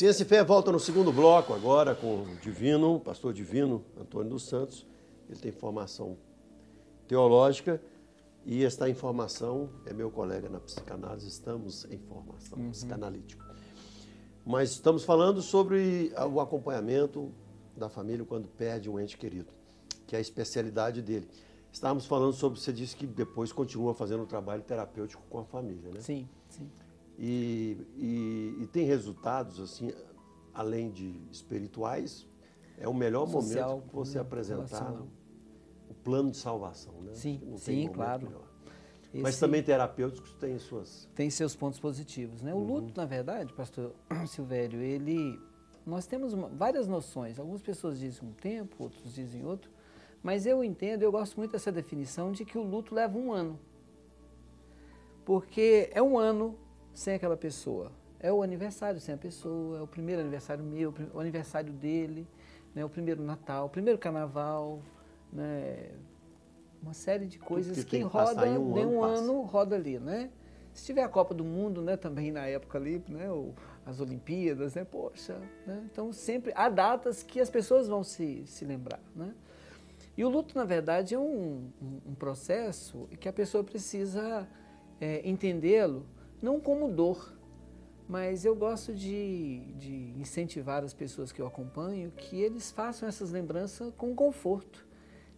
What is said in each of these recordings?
Ciência e Fé volta no segundo bloco agora com o Divino, pastor Divino Antônio dos Santos. Ele tem formação teológica e esta informação é meu colega na psicanálise, estamos em formação psicanalítica. Mas estamos falando sobre o acompanhamento da família quando perde um ente querido, que é a especialidade dele. Estávamos falando sobre, você disse que depois continua fazendo um trabalho terapêutico com a família, né? Sim, sim. E tem resultados, assim, além de espirituais, é o melhor Social, momento que você apresentar relacional. o plano de salvação, né? Sim, Não tem sim, momento claro. melhor. Mas também terapêuticos têm suas... Tem seus pontos positivos, né? O luto, na verdade, pastor Silvério, nós temos várias noções. Algumas pessoas dizem um tempo, outros dizem outro. Mas eu entendo, eu gosto muito dessa definição de que o luto leva um ano. Porque é um ano sem aquela pessoa. É o aniversário sem a pessoa, é o primeiro aniversário meu, o aniversário dele, né? O primeiro Natal, o primeiro Carnaval, né? Uma série de coisas que roda, um ano roda ali, né? Se tiver a Copa do Mundo, né, também na época ali, né, as Olimpíadas, né, poxa, né? Então sempre há datas que as pessoas vão se lembrar, né? E o luto, na verdade, é um processo que a pessoa precisa entendê-lo, não como dor, mas eu gosto de incentivar as pessoas que eu acompanho que eles façam essas lembranças com conforto.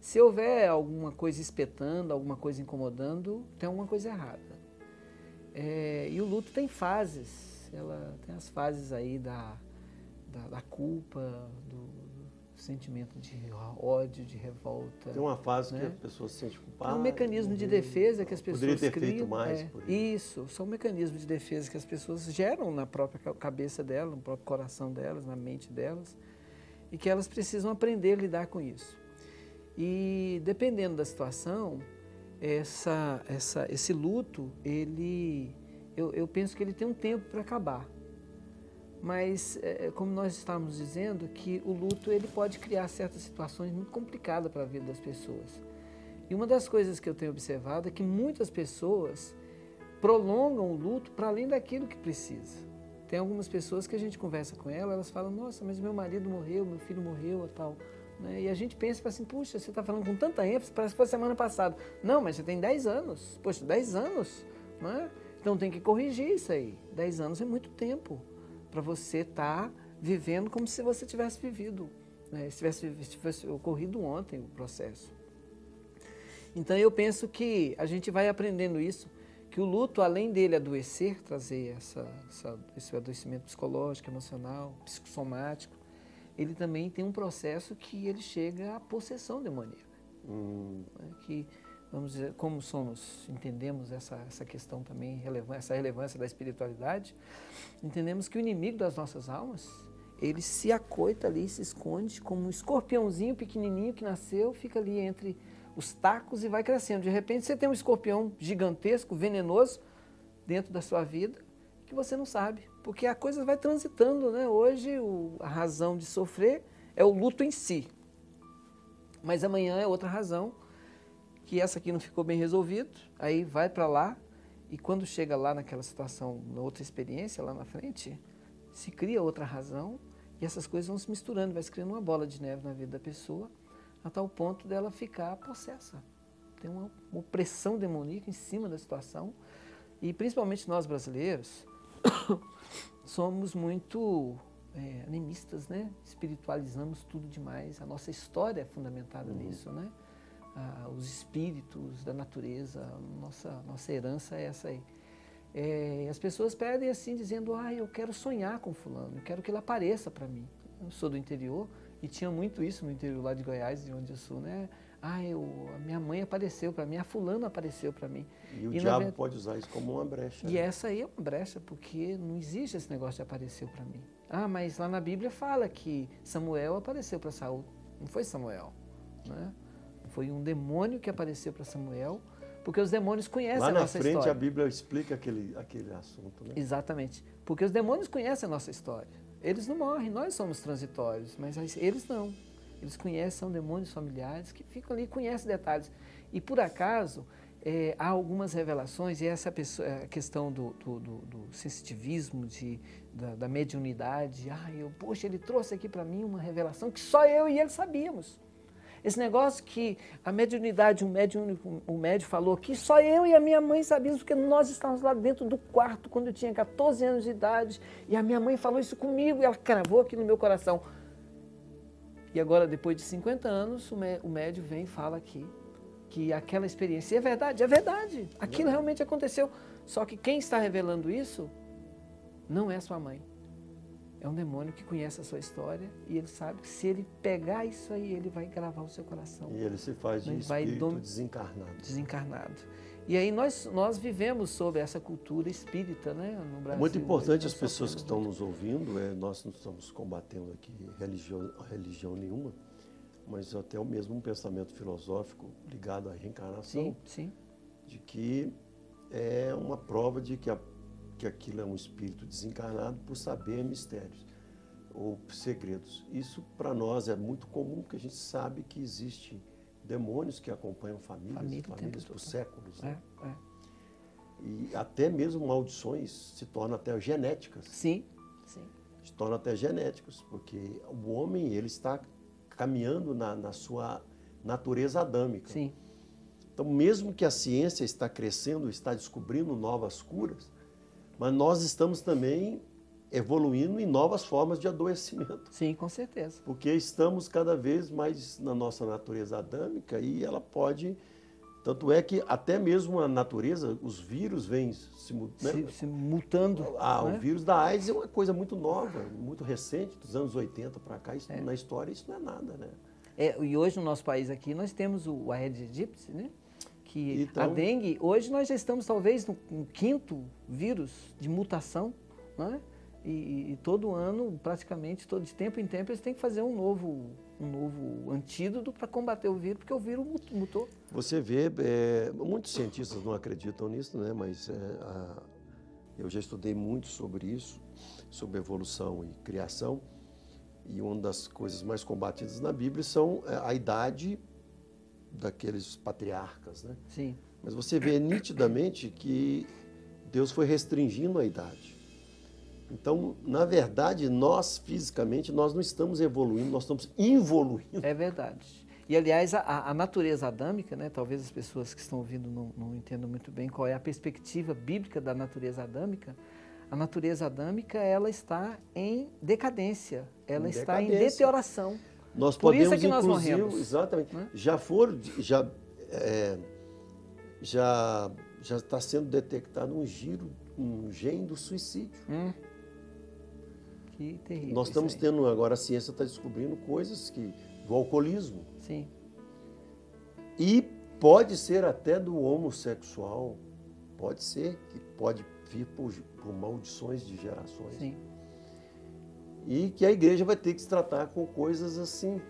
Se houver alguma coisa espetando, alguma coisa incomodando, tem alguma coisa errada. E o luto tem fases, ela tem as fases aí da culpa, do sentimento de ódio, de revolta. Tem uma fase, né? que a pessoa se sente culpada. É um mecanismo de defesa que as pessoas criam. Poderia ter feito mais. Isso, são mecanismos de defesa que as pessoas geram na própria cabeça delas, no próprio coração delas, na mente delas, e que elas precisam aprender a lidar com isso. E dependendo da situação, esse luto, eu penso que ele tem um tempo para acabar. Mas, como nós estávamos dizendo, que o luto ele pode criar certas situações muito complicadas para a vida das pessoas. E uma das coisas que eu tenho observado é que muitas pessoas prolongam o luto para além daquilo que precisa. Tem algumas pessoas que a gente conversa com elas falam, nossa, mas meu marido morreu, meu filho morreu e tal. Né? E a gente pensa assim, puxa, você está falando com tanta ênfase, parece que foi semana passada. Não, mas você tem 10 anos. Poxa, 10 anos? Né? Então tem que corrigir isso aí. 10 anos é muito tempo para você estar vivendo como se você tivesse vivido, né? Se tivesse ocorrido ontem o processo. Então eu penso que a gente vai aprendendo isso, que o luto, além dele adoecer, trazer esse adoecimento psicológico, emocional, psicossomático, ele também tem um processo que ele chega à possessão demoníaca. Né? Que, vamos dizer, como entendemos essa questão também, essa relevância da espiritualidade, entendemos que o inimigo das nossas almas, ele se acoita ali, se esconde como um escorpiãozinho pequenininho que nasceu, fica ali entre os tacos e vai crescendo. De repente você tem um escorpião gigantesco, venenoso, dentro da sua vida, que você não sabe, porque a coisa vai transitando, né? Hoje a razão de sofrer é o luto em si, mas amanhã é outra razão, que essa aqui não ficou bem resolvido, aí vai para lá, e quando chega lá naquela situação, na outra experiência, lá na frente, se cria outra razão, e essas coisas vão se misturando, vai se criando uma bola de neve na vida da pessoa, a tal ponto dela ficar possessa. Tem uma opressão demoníaca em cima da situação, e principalmente nós brasileiros, somos muito animistas, né? Espiritualizamos tudo demais, a nossa história é fundamentada nisso, né? Os espíritos da natureza, nossa herança é essa aí. As pessoas pedem assim, dizendo, eu quero sonhar com fulano, eu quero que ele apareça para mim. Eu sou do interior e tinha muito isso no interior lá de Goiás, de onde eu sou, né? A minha mãe apareceu para mim, a fulana apareceu para mim. E o diabo pode usar isso como uma brecha. E essa aí é uma brecha, porque não existe esse negócio de apareceu para mim. Mas lá na Bíblia fala que Samuel apareceu para Saul. Não foi Samuel, né? Foi um demônio que apareceu para Samuel, porque os demônios conhecem a nossa história. Lá na frente a Bíblia explica aquele assunto, né? Exatamente. Porque os demônios conhecem a nossa história. Eles não morrem, nós somos transitórios, mas eles não. Eles conhecem, são demônios familiares que ficam ali e conhecem detalhes. E por acaso, há algumas revelações, e essa a questão do sensitivismo, da mediunidade. Poxa, ele trouxe aqui para mim uma revelação que só eu e ele sabíamos. Esse negócio que a mediunidade, o médium falou que só eu e a minha mãe sabíamos, porque nós estávamos lá dentro do quarto quando eu tinha 14 anos de idade, e a minha mãe falou isso comigo, e ela cravou aqui no meu coração. E agora, depois de 50 anos, o médium vem e fala aqui que aquela experiência é verdade, aquilo realmente aconteceu. Só que quem está revelando isso não é sua mãe. É um demônio que conhece a sua história e ele sabe que se ele pegar isso aí, ele vai gravar o seu coração. E ele se faz de espírito desencarnado. Desencarnado. E aí nós vivemos sob essa cultura espírita, né, no Brasil. É muito importante as pessoas que estão nos ouvindo, nós não estamos combatendo aqui religião nenhuma, mas até mesmo um pensamento filosófico ligado à reencarnação. Sim. De que é uma prova de que aquilo é um espírito desencarnado por saber mistérios ou segredos. Isso para nós é muito comum, porque a gente sabe que existe demônios que acompanham famílias por séculos. Né? E até mesmo maldições se tornam até genéticas. Sim. Se tornam até genéticos, porque o homem ele está caminhando na sua natureza adâmica. Sim. Então, mesmo que a ciência está crescendo, está descobrindo novas curas, mas nós estamos também evoluindo em novas formas de adoecimento. Sim, com certeza. Porque estamos cada vez mais na nossa natureza adâmica e ela pode... Tanto é que até mesmo a natureza, os vírus vêm se mutando. Né? O vírus da AIDS é uma coisa muito nova, muito recente, dos anos 80 para cá. Isso, na história isso não é nada, né? E hoje no nosso país aqui nós temos o Aedes aegypti, né? Que a dengue, hoje nós já estamos talvez no 5º vírus de mutação, né? E todo ano, praticamente, de tempo em tempo, eles têm que fazer um novo antídoto para combater o vírus, porque o vírus mutou. Você vê, muitos cientistas não acreditam nisso, né? Mas eu já estudei muito sobre isso, sobre evolução e criação, e uma das coisas mais combatidas na Bíblia são a idade daqueles patriarcas, né? Sim. Mas você vê nitidamente que Deus foi restringindo a idade. Então, na verdade, nós fisicamente, nós não estamos evoluindo, nós estamos involuindo. É verdade. E, aliás, a natureza adâmica, né? Talvez as pessoas que estão ouvindo não entendam muito bem qual é a perspectiva bíblica da natureza adâmica. A natureza adâmica, ela está em decadência, ela está em deterioração. Nós Por podemos, isso é que nós inclusive, morremos. Exatamente. Né? Já está sendo detectado um gene do suicídio. Que terrível. Nós estamos tendo agora, a ciência está descobrindo coisas do alcoolismo. Sim. E pode ser até do homossexual. Pode ser que pode vir por maldições de gerações. Sim. E que a igreja vai ter que se tratar com coisas assim.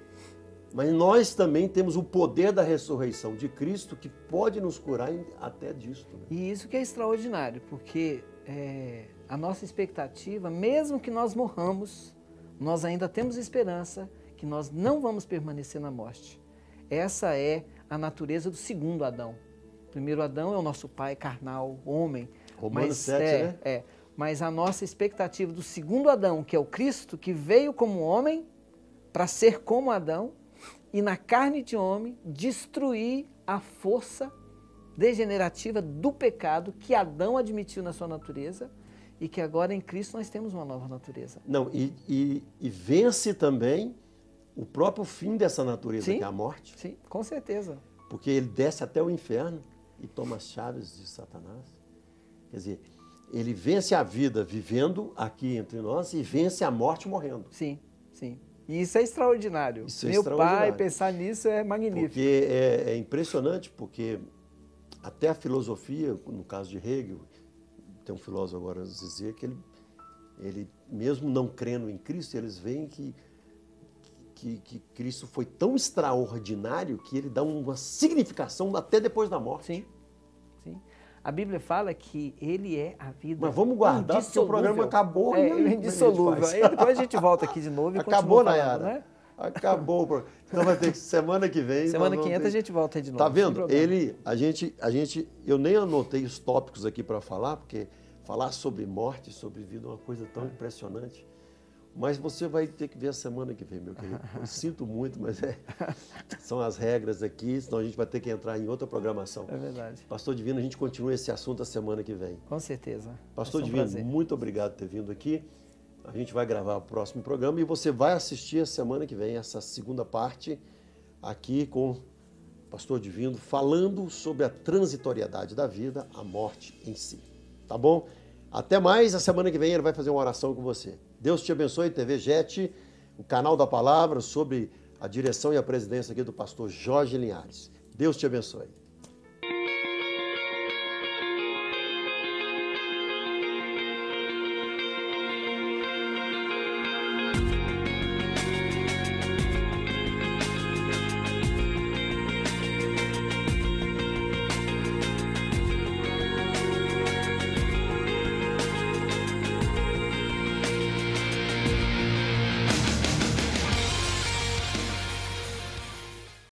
Mas nós também temos o poder da ressurreição de Cristo que pode nos curar até disso. Né? E isso que é extraordinário, porque a nossa expectativa, mesmo que nós morramos, nós ainda temos esperança que nós não vamos permanecer na morte. Essa é a natureza do segundo Adão. O primeiro Adão é o nosso pai carnal, homem. Romanos 7, né? Mas a nossa expectativa do segundo Adão, que é o Cristo, que veio como homem para ser como Adão e na carne de homem destruir a força degenerativa do pecado que Adão admitiu na sua natureza e que agora em Cristo nós temos uma nova natureza. Não, e vence também o próprio fim dessa natureza, que é a morte. Sim, com certeza. Porque ele desce até o inferno e toma as chaves de Satanás. Quer dizer, ele vence a vida vivendo aqui entre nós e vence a morte morrendo. Sim. E isso é extraordinário. Meu pai, pensar nisso é magnífico. Porque é impressionante, porque até a filosofia, no caso de Hegel, tem um filósofo agora a dizer que ele mesmo não crendo em Cristo, eles veem que Cristo foi tão extraordinário que ele dá uma significação até depois da morte. Sim. A Bíblia fala que ele é a vida. Mas vamos guardar, porque o programa acabou. Ele é indissolúvel. Depois a gente volta aqui de novo e acabou, continua falando, Nayara. né? Acabou o programa. Então vai ter que semana que vem. Semana que entra a gente volta aí de novo. Tá vendo? Eu nem anotei os tópicos aqui para falar, porque falar sobre morte, sobre vida é uma coisa tão impressionante. Mas você vai ter que ver a semana que vem, meu querido. Eu sinto muito, mas são as regras aqui, senão a gente vai ter que entrar em outra programação. É verdade. Pastor Divino, a gente continua esse assunto a semana que vem. Com certeza. Pastor Divino, muito obrigado por ter vindo aqui. A gente vai gravar o próximo programa e você vai assistir a semana que vem essa segunda parte aqui com o Pastor Divino, falando sobre a transitoriedade da vida, a morte em si. Tá bom? Até mais, a semana que vem ele vai fazer uma oração com você. Deus te abençoe, TV Jet, o canal da palavra, sobre a direção e a presidência aqui do pastor Jorge Linhares. Deus te abençoe.